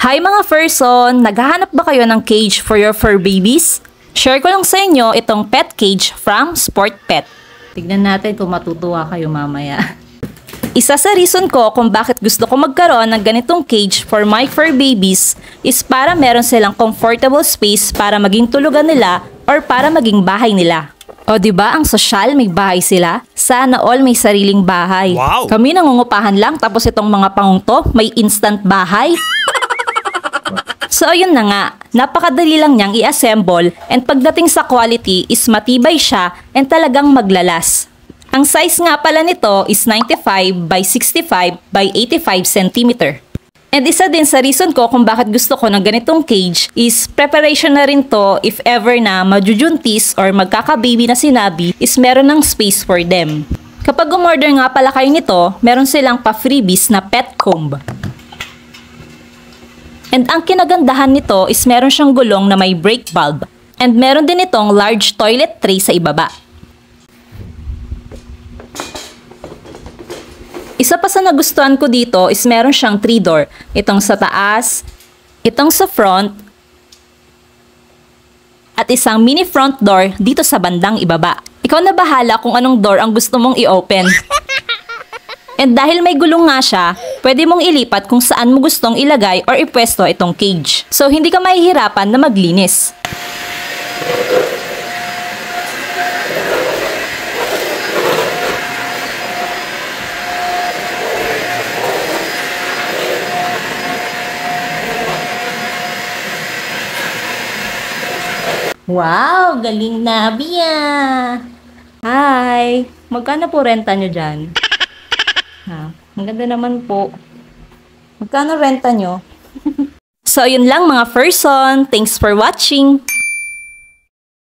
Hi mga furson! Naghahanap ba kayo ng cage for your fur babies? Share ko lang sa inyo itong pet cage from Sport Pet. Tignan natin kung matutuwa kayo mamaya. Isa sa reason ko kung bakit gusto ko magkaroon ng ganitong cage for my fur babies is para meron silang comfortable space para maging tulugan nila or para maging bahay nila. O diba ang sosyal, may bahay sila? Sana all may sariling bahay. Wow! Kami nangungupahan lang tapos itong mga pangungto may instant bahay. So ayun na nga, napakadali lang niyang i-assemble and pagdating sa quality is matibay siya and talagang maglalas. Ang size nga pala nito is 95 by 65 by 85 cm. And isa din sa reason ko kung bakit gusto ko ng ganitong cage is preparation na rin to if ever na majujuntis or magkaka-baby na sinabi is meron ng space for them. Kapag umorder nga pala kayo nito, meron silang pa-freebies na pet comb. And ang kinagandahan nito is meron siyang gulong na may brake valve. And meron din itong large toilet tray sa ibaba. Isa pa sa nagustuhan ko dito is meron siyang 3-door. Itong sa taas, itong sa front, at isang mini front door dito sa bandang ibaba. Ikaw na bahala kung anong door ang gusto mong i-open. And dahil may gulong nga siya, pwede mong ilipat kung saan mo gustong ilagay or ipwesto itong cage. So hindi ka mahihirapan na maglinis. Wow! Galing na, Bia! Hi! Magkano po renta nyo dyan? Ha, ang ganda naman po. Magkano renta nyo? So, yun lang mga furson. Thanks for watching!